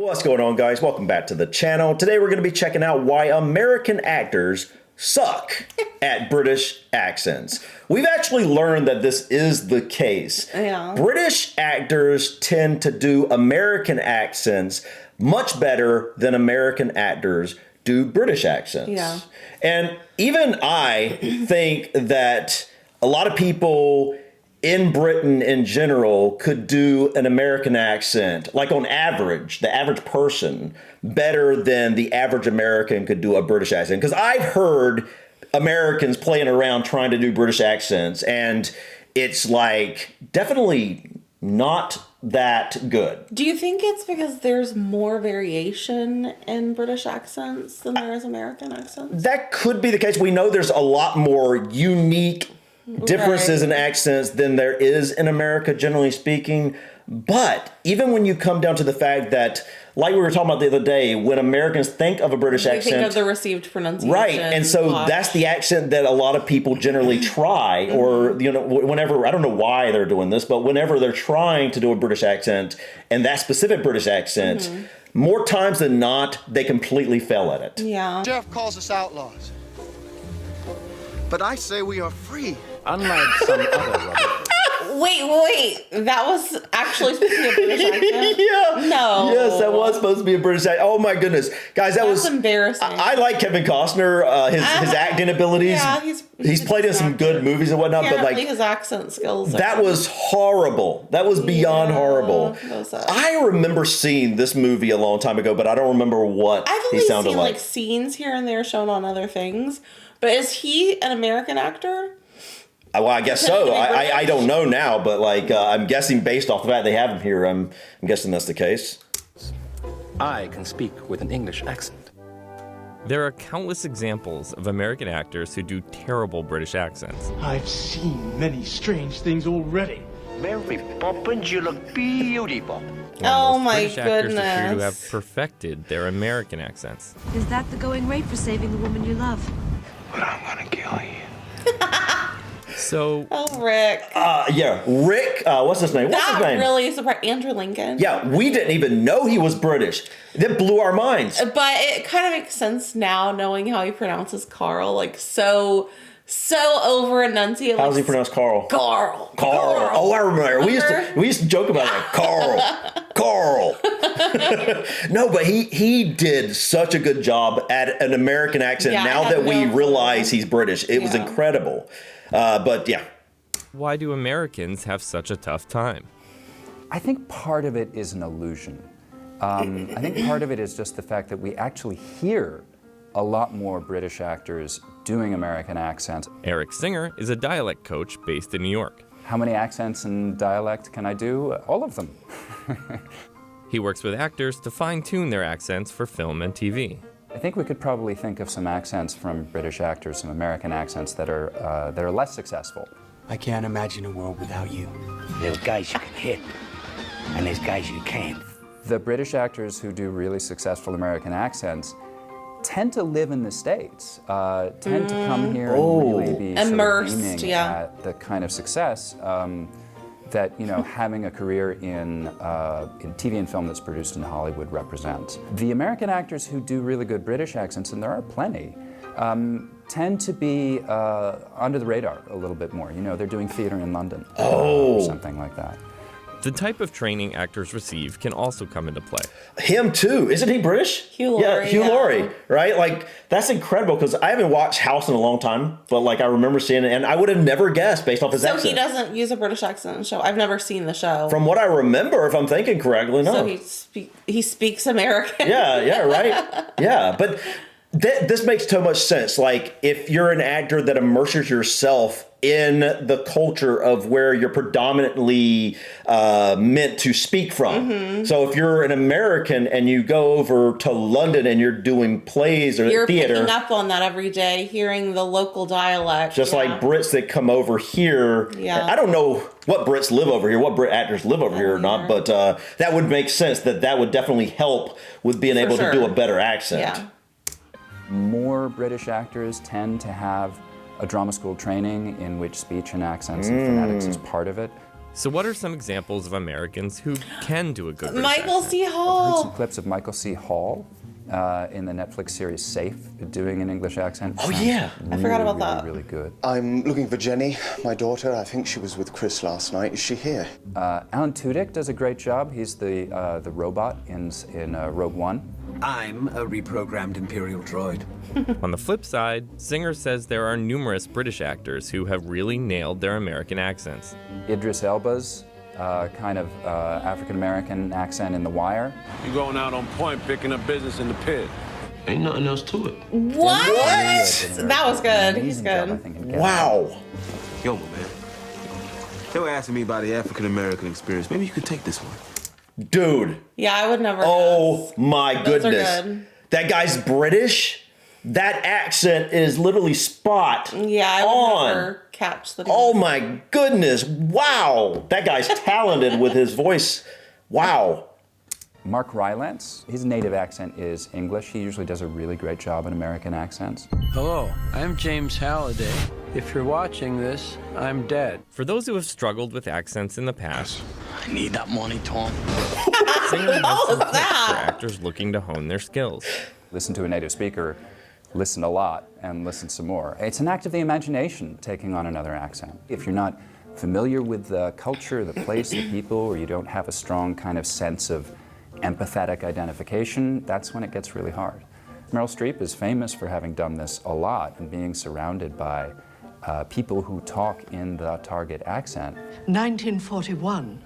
What's going on, guys? Welcome back to the channel. Today we're going to be checking out why American actors suck at British accents. We've actually learned that this is the case. Yeah. British actors tend to do American accents much better than American actors do British accents. Yeah. And even I think that a lot of people in Britain in general could do an American accent, like on average, the average person, better than the average American could do a British accent. Because I've heard Americans playing around trying to do British accents, and it's like definitely not that good. Do you think it's because there's more variation in British accents than there is American accents? That could be the case. We know there's a lot more unique differences in accents than there is in America, generally speaking. But even when you come down to the fact that, like we were talking about the other day, when Americans think of a British accent, think of the received pronunciation. Right. And so that's the accent that a lot of people generally try, or, you know, whenever, I don't know why they're doing this, but whenever they're trying to do a British accent, and that specific British accent, more times than not, they completely fail at it. Yeah. Jeff calls us outlaws. But I say we are free. Unlike some other rubber. Wait. That was actually supposed to be a British accent? Yeah. No. Yes, that was supposed to be a British accent. Oh my goodness. Guys, that was embarrassing. I like Kevin Costner, his acting abilities. Yeah, he's played in some good movies and whatnot, but like his accent skills. that was horrible. That was beyond horrible. I remember seeing this movie a long time ago, but I don't remember what I've he only sounded seen like. like scenes here and there shown on other things. But is he an American actor? Well, I guess so. I don't know now, but like I'm guessing based off the fact they have him here, I'm guessing that's the case. I can speak with an English accent. There are countless examples of American actors who do terrible British accents. I've seen many strange things already. Mary Poppins, you look beautiful. Oh my British actors appear to have goodness. perfected their American accents. Is that the going rate for saving the woman you love? But I'm gonna kill you. So, Oh, Rick. Yeah, Rick, what's his name? What's his That name? really surprised Andrew Lincoln. Yeah, we didn't even know he was British. That blew our minds. But it kind of makes sense now, knowing how he pronounces Carl, like so over enunciated. How does he pronounce Carl? Carl. Oh, I remember. We used to joke about that. Carl. No, but he did such a good job at an American accent. Yeah, now I had that we no realize clue. he's British, it was incredible. But yeah. why do Americans have such a tough time? I think part of it is an illusion. I think part of it is just the fact that we actually hear a lot more British actors doing American accents. Eric Singer is a dialect coach based in New York. How many accents and dialect can I do? All of them. He works with actors to fine-tune their accents for film and TV. I think we could probably think of some accents from British actors, some American accents that are less successful. I can't imagine a world without you. There's guys you can hit, and there's guys you can't. The British actors who do really successful American accents tend to live in the States, tend to come here and really be Immersed, sort of aiming yeah. at the kind of success that, you know, having a career in TV and film that's produced in Hollywood represents. The American actors who do really good British accents, and there are plenty, tend to be under the radar a little bit more. You know, they're doing theater in London or something like that. The type of training actors receive can also come into play. Him too. Isn't he British? Hugh Yeah, Laurie, Hugh yeah. Laurie, right? Like, that's incredible because I haven't watched House in a long time, but like I remember seeing it and I would have never guessed based off his So accent. he doesn't use a British accent in the show. I've never seen the show. From what I remember, if I'm thinking correctly, no. So he speaks American. Yeah, right? Yeah, but this makes so much sense. Like, if you're an actor that immerses yourself in the culture of where you're predominantly meant to speak from. So if you're an American and you go over to London and you're doing plays or You're theater, picking up on that every day, hearing the local dialect. just like Brits that come over here. Yeah. I don't know what Brits live over here, what Brit actors live over here or not, but that would make sense that would definitely help with being able to do a better accent. Yeah. More British actors tend to have a drama school training in which speech and accents and phonetics is part of it. So what are some examples of Americans who can do a good British Michael accent? C. I've heard Hall. some clips of Michael C. Hall in the Netflix series Safe doing an English accent. Oh, yeah. I forgot about really, that. Really good. I'm looking for Jenny, my daughter. I think she was with Chris last night. Is she here? Alan Tudyk does a great job. He's the robot in Rogue One. I'm a reprogrammed Imperial droid. On the flip side, Singer says there are numerous British actors who have really nailed their American accents. Idris Elba's kind of African-American accent in The Wire. You going out on point, picking up business in the pit. Ain't nothing else to it. What? That was good. He's Amazing job, I good. think, in Get Out. Wow. Yo, man. They were asking me about the African-American experience. Maybe you could take this one. Dude. Yeah, I would never Oh guess. my Those are goodness. good. That guy's British. That accent is literally spot Yeah, I would on. never catch the Oh my goodness. Wow. That guy's talented with his voice. Wow. Mark Rylance, his native accent is English. He usually does a really great job in American accents. Hello, I'm James Halliday. If you're watching this, I'm dead. For those who have struggled with accents in the past, I need that money, Tom. Singer has some tips for that? actors looking to hone their skills. Listen to a native speaker, listen a lot, and listen some more. It's an act of the imagination, taking on another accent. If you're not familiar with the culture, the place, the people, or you don't have a strong kind of sense of empathetic identification, that's when it gets really hard. Meryl Streep is famous for having done this a lot and being surrounded by people who talk in the target accent. 1941,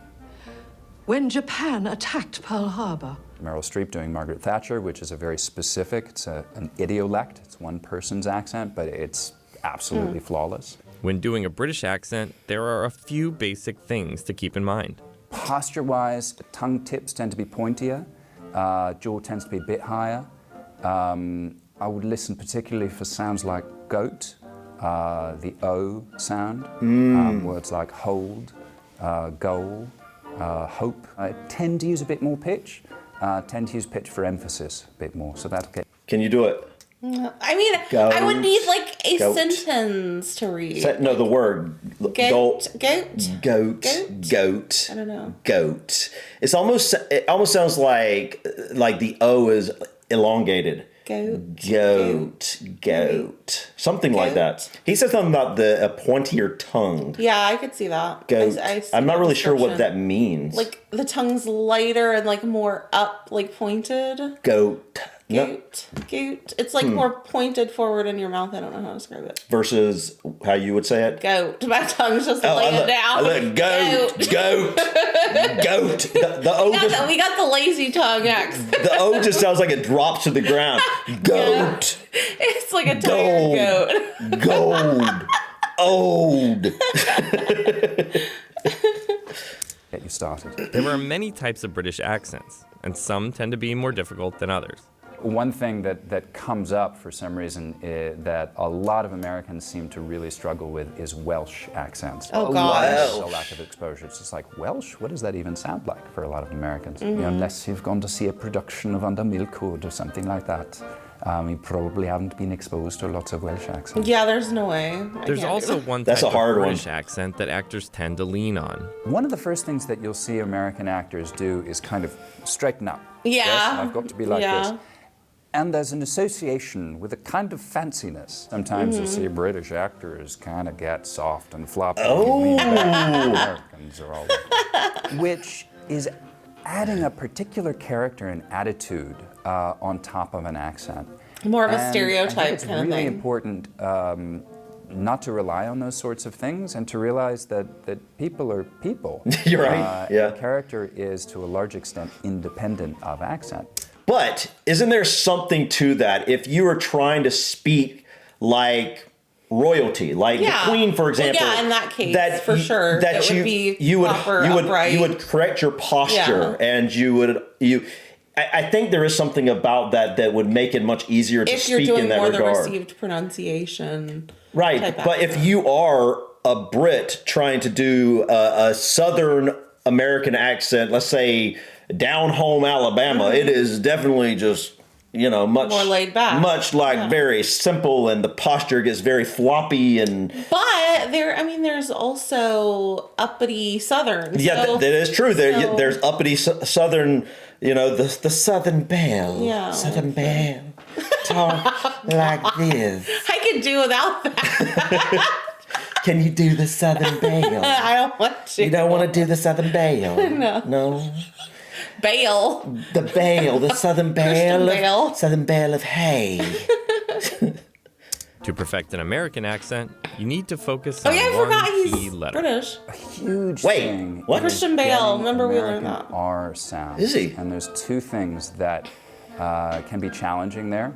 when Japan attacked Pearl Harbor. Meryl Streep doing Margaret Thatcher, which is a very specific, it's an idiolect, it's one person's accent, but it's absolutely flawless. When doing a British accent, there are a few basic things to keep in mind. Posture-wise, the tongue tips tend to be pointier, jaw tends to be a bit higher. I would listen particularly for sounds like goat, the O sound, words like hold, goal, hope. I tend to use a bit more pitch, tend to use pitch for emphasis a bit more, so that'll get... Can you do it? I mean, Goat. I would need like a Goat. sentence to read. No, the word. Goat. Goat. Goat. Goat? Goat. I don't know. Goat. It almost sounds like the O is elongated. Goat. Goat. Something like that. He said something about a pointier tongue. Yeah, I could see that. Goat. I see I'm not the really sure what description. that means. Like the tongue's lighter and like more up, like pointed. Goat. No. Goat. Goat. It's like more pointed forward in your mouth. I don't know how to describe it. Versus how you would say it. Goat. My tongue's just I laying look, down. I look, goat. Goat. The O just... We got the lazy tongue accent. The O just sounds like it drops to the ground. Goat. It's like a tired goat. Gold. Old. Get you started. There are many types of British accents, and some tend to be more difficult than others. One thing that comes up for some reason that a lot of Americans seem to really struggle with is Welsh accents. Oh, gosh. A lack of exposure. It's just like, Welsh? What does that even sound like for a lot of Americans? You know, unless you've gone to see a production of Under Milkwood or something like that. You probably haven't been exposed to lots of Welsh accents. Yeah, there's no way. There's also one That's type a hard of one. British accent that actors tend to lean on. One of the first things that you'll see American actors do is kind of straighten up. Yeah. Yes, I've got to be like Yeah. this. And there's an association with a kind of fanciness. Sometimes you'll see British actors kind of get soft and floppy. Oh. Americans are all like that. Which is adding a particular character and attitude on top of an accent. More of a And I stereotype think it's kind of really thing. important not to rely on those sorts of things and to realize that people are people. You're right, yeah. And character is, to a large extent, independent of accent. But isn't there something to that? If you were trying to speak like royalty, like Yeah. the Queen, for example. Well, yeah, in that case, for sure, That it you would be you would proper, you would upright. you would correct your posture, and I think there is something about that would make it much easier to If you're speak doing in that more the regard. received pronunciation. Right, type but if accent. you are a Brit trying to do a Southern American accent, let's say down home Alabama, it is definitely just you know, much more laid back. Much like very simple, and the posture gets very floppy and. But there's also uppity Southern. Yeah, so, that is true. There's uppity Southern, you know, the Southern Belle. Yeah. Southern Belle. Talk like this. I could do without that. Can you do the Southern Belle? I don't want to. You don't want to do the Southern Belle? No. No? Bale. The Belle, the Southern Belle. Bale. Southern Belle of hay. To perfect an American accent, you need to focus on I one forgot key he's letter. British. Huge Wait, thing. what? Christian is Bale. getting Remember we learned American that. R sound. Is he? And there's two things that can be challenging there.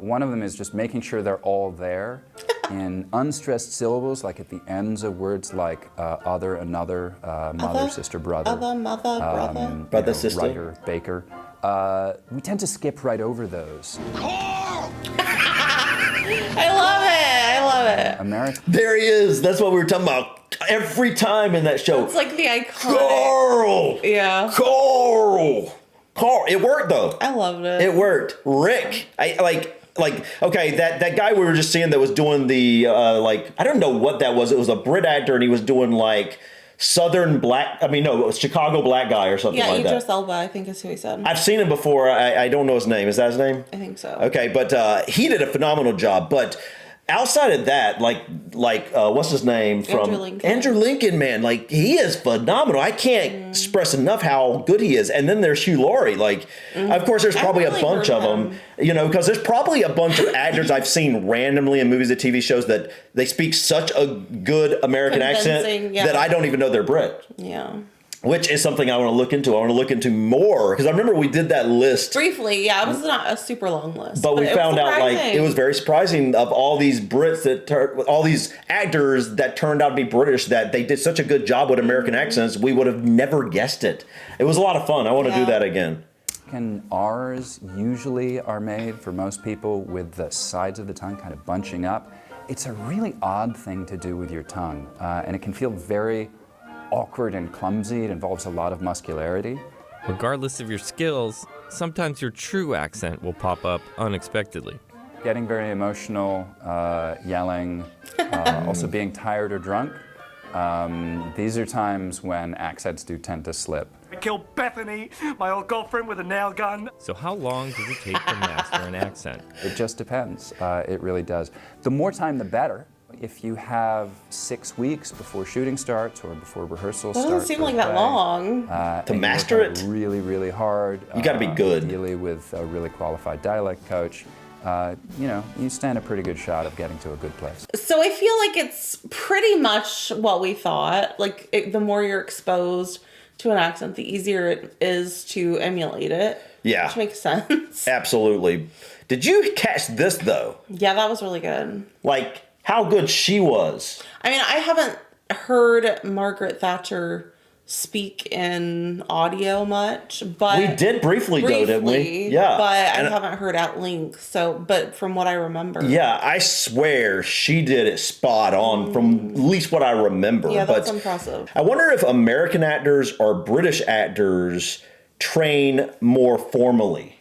One of them is just making sure they're all there in unstressed syllables, like at the ends of words like other, another, mother, sister, brother. Other, mother, brother. Brother, sister. Writer, baker. We tend to skip right over those. I love it. American. There he is. That's what we were talking about every time in that show. It's like the iconic. Carl. Yeah. Carl. It worked though. I loved it. It worked. Rick. Okay, that guy we were just seeing that was doing the I don't know what that was. It was a Brit actor, and he was doing like Southern black. I mean, no, it was Chicago black guy or something like that. Idris Elba, I think is who he said. I've seen him before. I don't know his name. Is that his name? I think so. Okay, but he did a phenomenal job. But outside of that, what's his name from Andrew Lincoln, man, like he is phenomenal. I can't express enough how good he is. And then there's Hugh Laurie. Of course, there's probably a bunch of them, you know, because there's probably a bunch of actors I've seen randomly in movies and TV shows that they speak such a good American accent that I don't even know they're Brit. Yeah. Which is something I want to look into. I want to look into more because I remember we did that list briefly. Yeah, it was not a super long list, but we found out it was very surprising of all these Brits all these actors that turned out to be British, that they did such a good job with American accents. We would have never guessed it. It was a lot of fun. I want to do that again. And R's usually are made for most people with the sides of the tongue kind of bunching up. It's a really odd thing to do with your tongue, and it can feel very awkward and clumsy. It involves a lot of muscularity. Regardless of your skills, sometimes your true accent will pop up unexpectedly. Getting very emotional, yelling, also being tired or drunk. These are times when accents do tend to slip. I killed Bethany, my old girlfriend, with a nail gun. So how long does it take to master an accent? It just depends. It really does. The more time, the better. If you have 6 weeks before shooting starts or before rehearsal starts, doesn't seem like that long. To master it, really, really hard. You got to be good. Ideally, with a really qualified dialect coach, you stand a pretty good shot of getting to a good place. So I feel like it's pretty much what we thought. The more you're exposed to an accent, the easier it is to emulate it. Yeah, which makes sense. Absolutely. Did you catch this though? Yeah, that was really good. How good she was. I mean, I haven't heard Margaret Thatcher speak in audio much, but we did briefly though, didn't we? Yeah, but I haven't heard at length. But from what I remember, yeah, I swear she did it spot on from at least what I remember. Yeah, that's impressive. I wonder if American actors or British actors train more formally.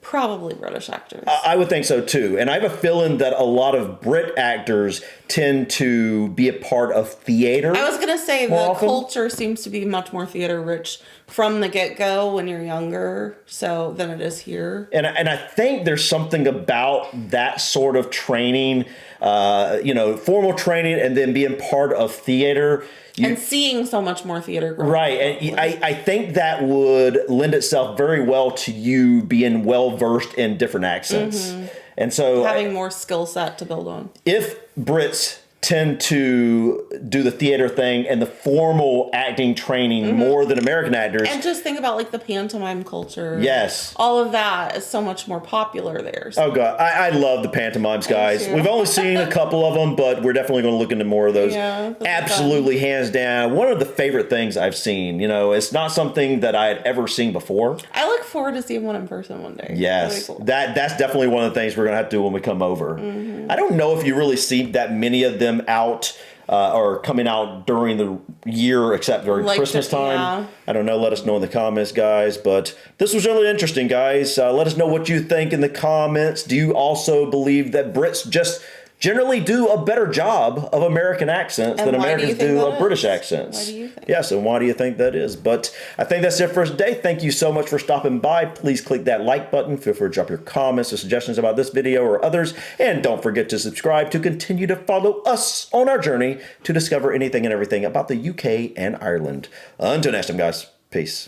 Probably British actors. I would think so too. And I have a feeling that a lot of Brit actors tend to be a part of theater. I was going to say the culture seems to be much more theater rich from the get-go when you're younger than it is here. And I think there's something about that sort of training, formal training and then being part of theater. And seeing so much more theater growing right. And I think that would lend itself very well to you being well-versed in different accents. Mm-hmm. And so having more skill set to build on. If Brits tend to do the theater thing and the formal acting training more than American actors. And just think about the pantomime culture. Yes. All of that is so much more popular there. So. Oh God, I love the pantomimes, guys. We've only seen a couple of them, but we're definitely going to look into more of those. Yeah, absolutely, hands down. One of the favorite things I've seen. It's not something that I had ever seen before. I look forward to seeing one in person one day. Yes, cool. that's definitely one of the things we're going to have to do when we come over. Mm-hmm. I don't know if you really see that many of them out or coming out during the year except during Like Christmas time. yeah. I don't know. Let us know in the comments, guys. But this was really interesting, guys. Let us know what you think in the comments. Do you also believe that Brits just generally do a better job of American accents And than why do you Americans think do that of British is? accents? Why do you think? Yes, and why do you think that is? But I think that's it for today. Thank you so much for stopping by. Please click that like button. Feel free to drop your comments or suggestions about this video or others. And don't forget to subscribe to continue to follow us on our journey to discover anything and everything about the UK and Ireland. Until next time, guys. Peace.